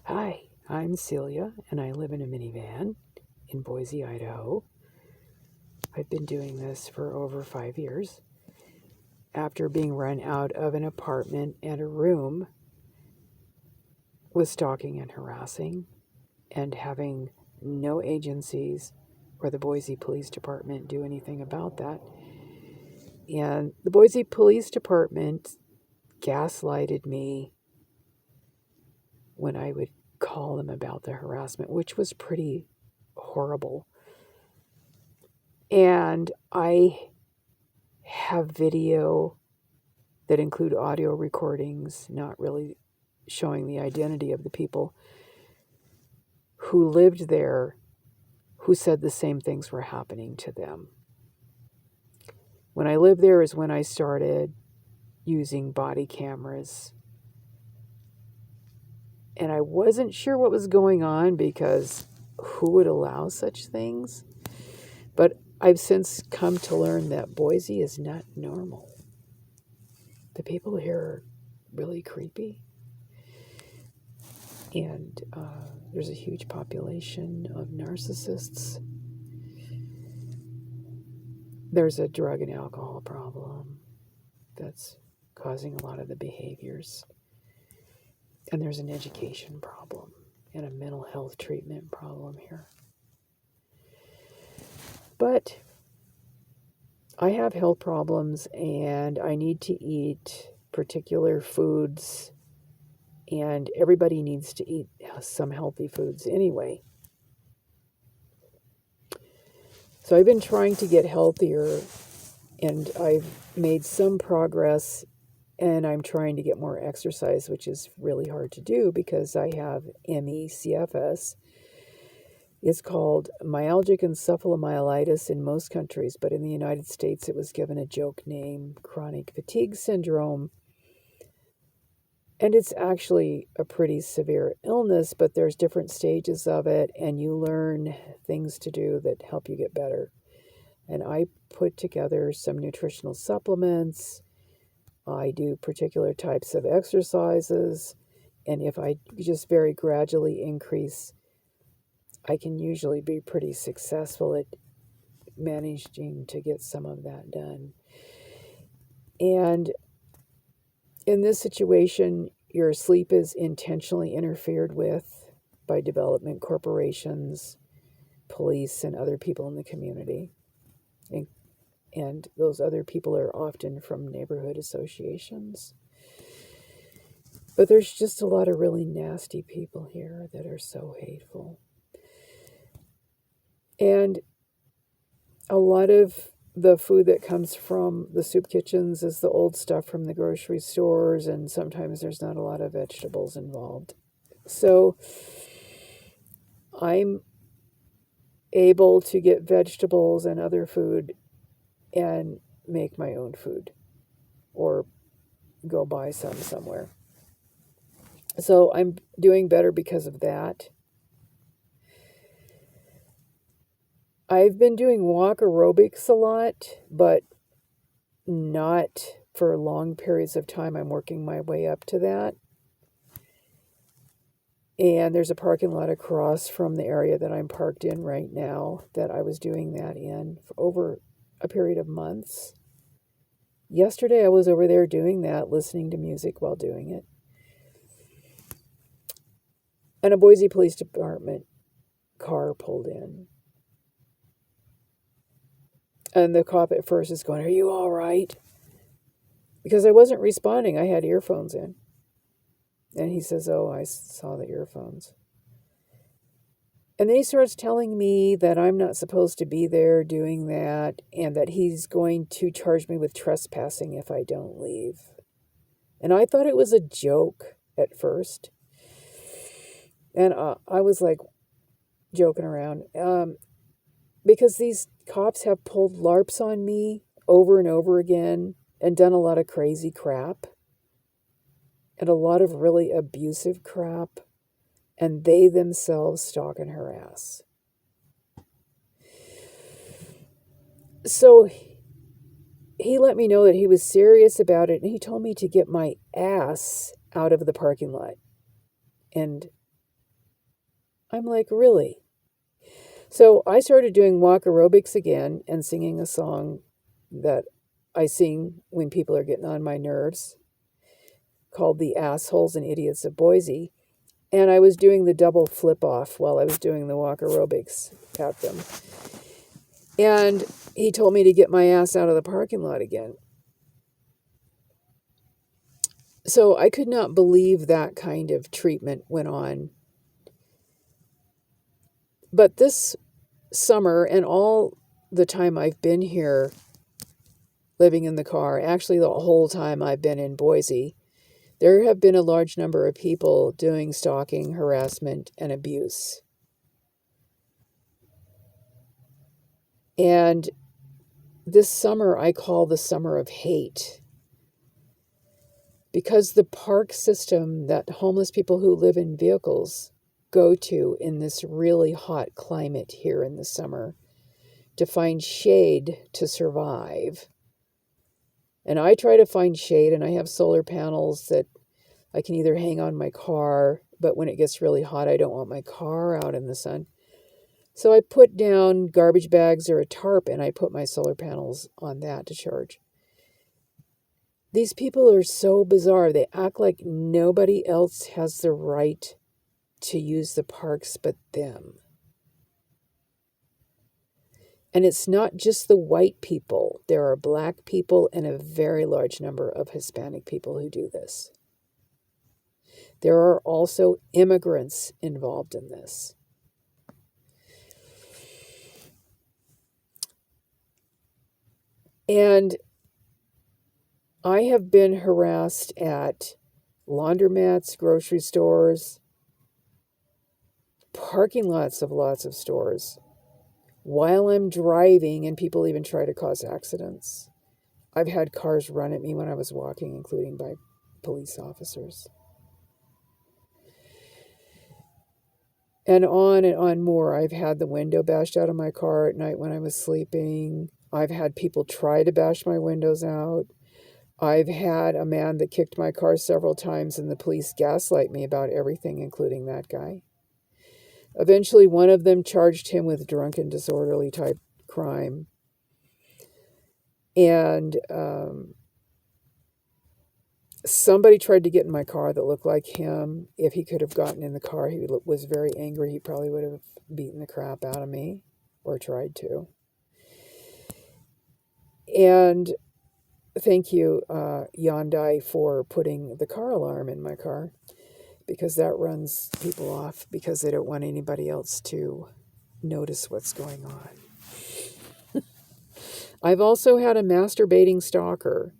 Hi, I'm Celia, and I live in a minivan in Boise, Idaho. I've been doing this for over 5 years. After being run out of an apartment and a room with stalking and harassing, and having no agencies or the Boise Police Department do anything about that. And the Boise Police Department gaslighted me when I would call them about the harassment, which was pretty horrible. And I have video that include audio recordings, not really showing the identity of the people who lived there, who said the same things were happening to them. When I lived there is when I started using body cameras. And I wasn't sure what was going on because who would allow such things? But I've since come to learn that Boise is not normal. The people here are really creepy. And there's a huge population of narcissists. There's a drug and alcohol problem that's causing a lot of the behaviors. And there's an education problem and a mental health treatment problem here. But I have health problems and I need to eat particular foods, and everybody needs to eat some healthy foods anyway. So I've been trying to get healthier, and I've made some progress, and I'm trying to get more exercise, which is really hard to do because I have ME/CFS. It's called myalgic encephalomyelitis in most countries, but in the United States it was given a joke name, chronic fatigue syndrome. And it's actually a pretty severe illness, but there's different stages of it, and you learn things to do that help you get better. And I put together some nutritional supplements. I do particular types of exercises, and if I just very gradually increase, I can usually be pretty successful at managing to get some of that done. And in this situation, your sleep is intentionally interfered with by development corporations, police, and other people in the community. And those other people are often from neighborhood associations. But there's just a lot of really nasty people here that are so hateful. And a lot of the food that comes from the soup kitchens is the old stuff from the grocery stores, and sometimes there's not a lot of vegetables involved. So I'm able to get vegetables and other food and make my own food or go buy some somewhere. So I'm doing better because of that. I've been doing walk aerobics a lot, but not for long periods of time. I'm working my way up to that. And there's a parking lot across from the area that I'm parked in right now that I was doing that in for over a period of months. Yesterday I was over there doing that, listening to music while doing it. And a Boise Police Department car pulled in. And the cop at first is going, "Are you all right?" Because I wasn't responding. I had earphones in. And he says, "Oh, I saw the earphones." And then he starts telling me that I'm not supposed to be there doing that, and that he's going to charge me with trespassing if I don't leave. And I thought it was a joke at first. And I was like joking around. Because these cops have pulled LARPs on me over and over again and done a lot of crazy crap and a lot of really abusive crap, and they themselves stalk and harass. So he let me know that he was serious about it, and he told me to get my ass out of the parking lot. And I'm like, really? So I started doing walk aerobics again and singing a song that I sing when people are getting on my nerves, called The Assholes and Idiots of Boise. And I was doing the double flip off while I was doing the walk aerobics at them. And he told me to get my ass out of the parking lot again. So I could not believe that kind of treatment went on. But this summer and all the time I've been here living in the car, actually the whole time I've been in Boise, there have been a large number of people doing stalking, harassment, and abuse. And this summer I call the summer of hate, because the park system that homeless people who live in vehicles go to in this really hot climate here in the summer to find shade to survive. And I try to find shade, and I have solar panels that I can either hang on my car, but when it gets really hot, I don't want my car out in the sun. So I put down garbage bags or a tarp, and I put my solar panels on that to charge. These people are so bizarre. They act like nobody else has the right to use the parks but them. And it's not just the white people. There are black people and a very large number of Hispanic people who do this. There are also immigrants involved in this. And I have been harassed at laundromats, grocery stores, parking lots of lots of stores, while I'm driving, and people even try to cause accidents. I've had cars run at me when I was walking, including by police officers. And on more. I've had the window bashed out of my car at night when I was sleeping. I've had people try to bash my windows out. I've had a man that kicked my car several times, and the police gaslight me about everything, including that guy. Eventually, one of them charged him with drunken disorderly type crime. And somebody tried to get in my car that looked like him. If he could have gotten in the car, he was very angry. He probably would have beaten the crap out of me, or tried to. And thank you, Yondai, for putting the car alarm in my car, because that runs people off because they don't want anybody else to notice what's going on. I've also had a masturbating stalker,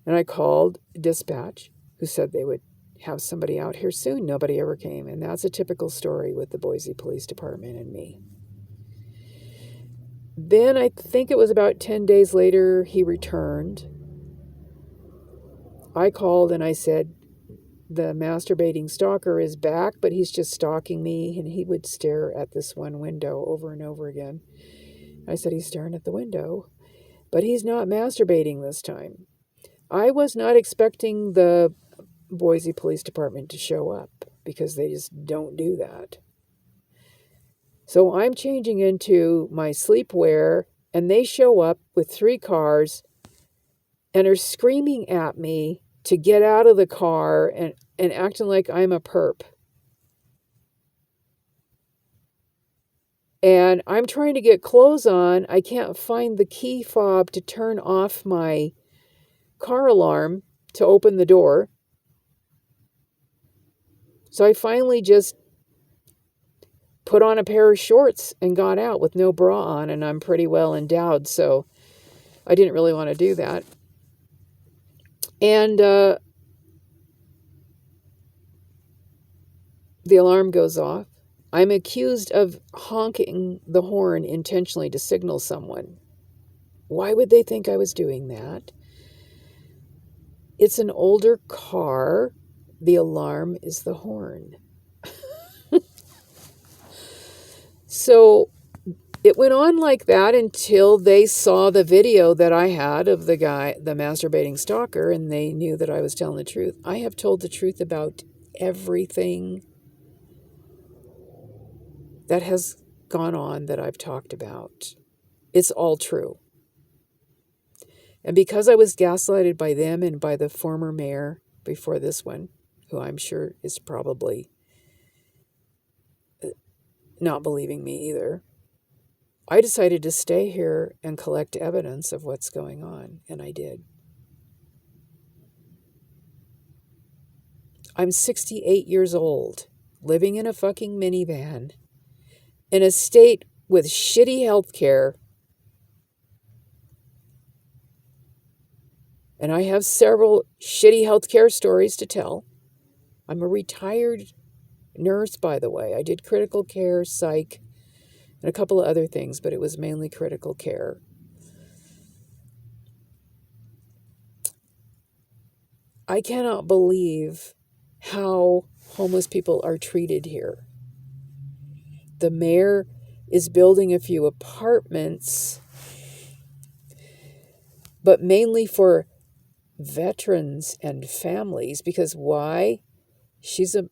and I called dispatch, who said they would have somebody out here soon. Nobody ever came, and that's a typical story with the Boise Police Department and me. Then I think it was about 10 days later, he returned. I called and I said, the masturbating stalker is back, but he's just stalking me. And he would stare at this one window over and over again. I said, he's staring at the window, but he's not masturbating this time. I was not expecting the Boise Police Department to show up, because they just don't do that. So I'm changing into my sleepwear, and they show up with 3 cars and are screaming at me to get out of the car and acting like I'm a perp. And I'm trying to get clothes on. I can't find the key fob to turn off my car alarm to open the door. So I finally just put on a pair of shorts and got out with no bra on, and I'm pretty well endowed, so I didn't really want to do that. And the alarm goes off. I'm accused of honking the horn intentionally to signal someone. Why would they think I was doing that? It's an older car. The alarm is the horn. So it went on like that until they saw the video that I had of the guy, the masturbating stalker, and they knew that I was telling the truth. I have told the truth about everything that has gone on that I've talked about. It's all true. And because I was gaslighted by them and by the former mayor before this one, who I'm sure is probably not believing me either, I decided to stay here and collect evidence of what's going on, and I did. I'm 68 years old, living in a fucking minivan, in a state with shitty health care, and I have several shitty health care stories to tell. I'm a retired nurse, by the way. I did critical care, psych, and a couple of other things, but it was mainly critical care. I cannot believe how homeless people are treated here. The mayor is building a few apartments, but mainly for veterans and families, because why? She's a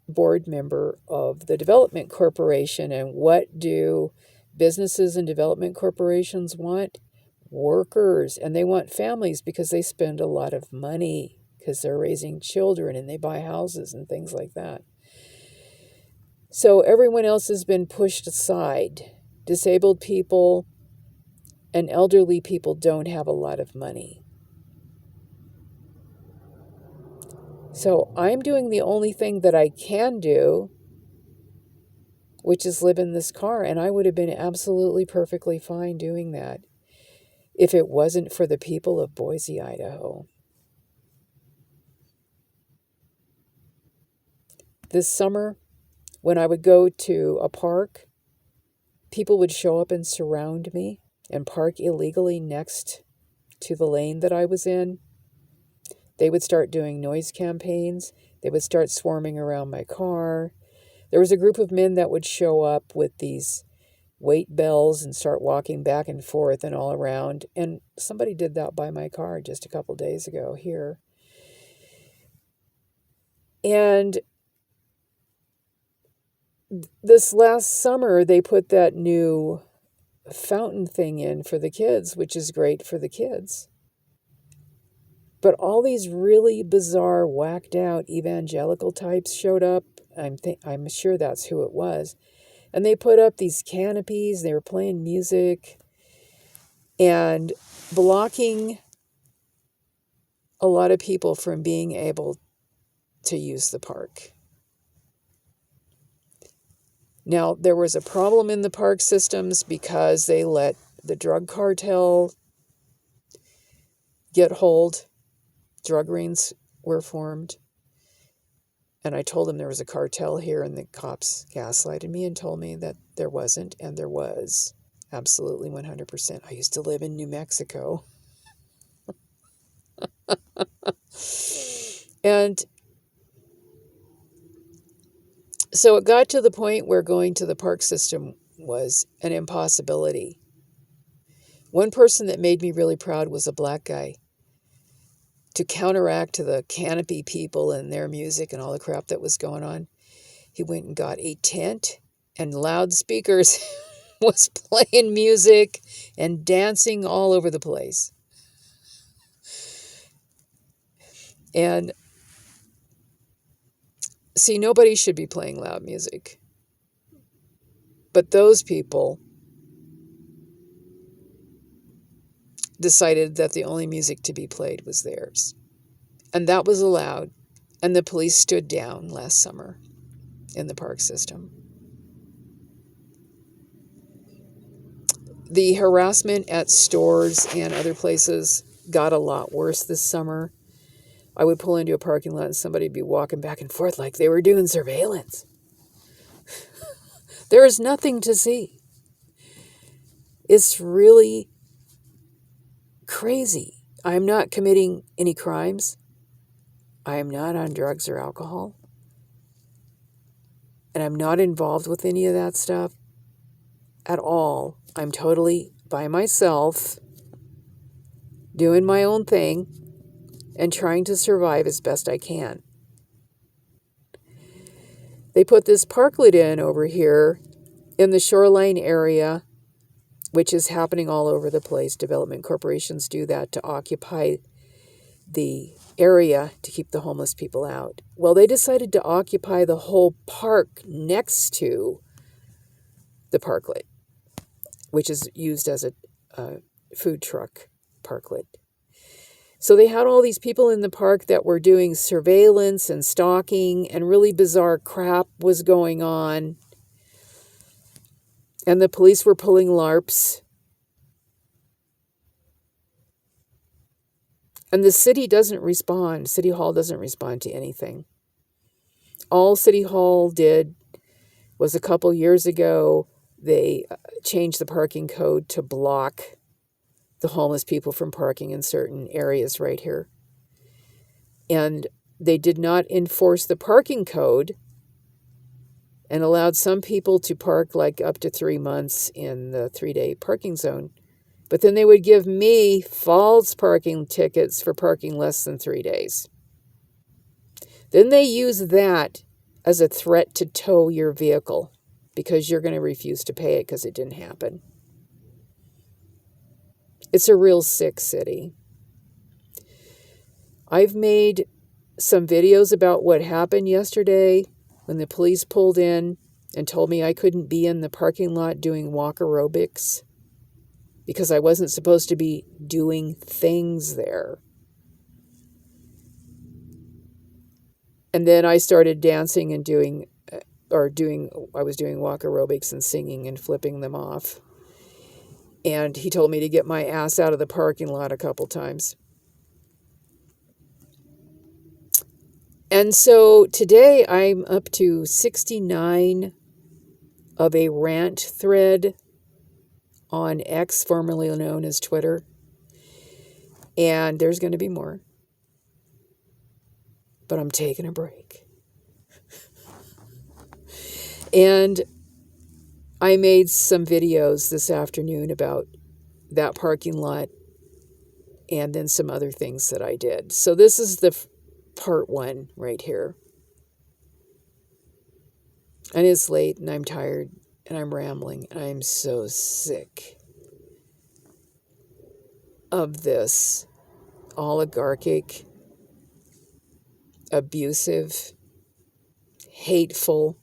board member of the Development Corporation, and what do businesses and development corporations want? Workers, and they want families because they spend a lot of money because they're raising children and they buy houses and things like that. So everyone else has been pushed aside. Disabled people and elderly people don't have a lot of money. So I'm doing the only thing that I can do, which is live in this car, and I would have been absolutely perfectly fine doing that if it wasn't for the people of Boise, Idaho. This summer, when I would go to a park, people would show up and surround me and park illegally next to the lane that I was in. They would start doing noise campaigns. They would start swarming around my car. There was a group of men that would show up with these weight bells and start walking back and forth and all around. And somebody did that by my car just a couple days ago here. And this last summer, they put that new fountain thing in for the kids, which is great for the kids. But all these really bizarre, whacked out evangelical types showed up. I'm sure that's who it was. And they put up these canopies. They were playing music and blocking a lot of people from being able to use the park. Now, there was a problem in the park systems because they let the drug cartel get hold. Drug rings were formed. And I told them there was a cartel here, and the cops gaslighted me and told me that there wasn't, and there was. Absolutely 100%. I used to live in New Mexico. And so it got to the point where going to the park system was an impossibility. One person that made me really proud was a black guy. To counteract to the canopy people and their music and all the crap that was going on, he went and got a tent and loudspeakers, was playing music and dancing all over the place. And see, nobody should be playing loud music. But those people decided that the only music to be played was theirs. And that was allowed. And the police stood down last summer in the park system. The harassment at stores and other places got a lot worse this summer. I would pull into a parking lot and somebody would be walking back and forth like they were doing surveillance. There is nothing to see. It's really crazy. I'm not committing any crimes. I am not on drugs or alcohol. And I'm not involved with any of that stuff at all. I'm totally by myself, doing my own thing, and trying to survive as best I can. They put this parklet in over here in the shoreline area, which is happening all over the place. Development corporations do that to occupy the area to keep the homeless people out. Well, they decided to occupy the whole park next to the parklet, which is used as a food truck parklet. So they had all these people in the park that were doing surveillance and stalking, and really bizarre crap was going on. And the police were pulling LARPs. And the city doesn't respond. City Hall doesn't respond to anything. All City Hall did was a couple years ago, they changed the parking code to block the homeless people from parking in certain areas right here. And they did not enforce the parking code and allowed some people to park like up to 3 months in the 3-day parking zone. But then they would give me false parking tickets for parking less than 3 days. Then they use that as a threat to tow your vehicle because you're going to refuse to pay it because it didn't happen. It's a real sick city. I've made some videos about what happened yesterday when the police pulled in and told me I couldn't be in the parking lot doing walk aerobics because I wasn't supposed to be doing things there. And then I started dancing and I was doing walk aerobics and singing and flipping them off. And he told me to get my ass out of the parking lot a couple times. And so today I'm up to 69 of a rant thread on X, formerly known as Twitter. And there's going to be more. But I'm taking a break. And I made some videos this afternoon about that parking lot and then some other things that I did. So this is the part 1 right here. And it's late and I'm tired and I'm rambling and I'm so sick of this oligarchic, abusive, hateful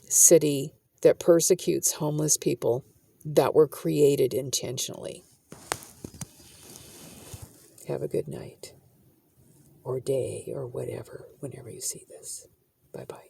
city that persecutes homeless people that were created intentionally. Have a good night or day or whatever, whenever you see this. Bye-bye.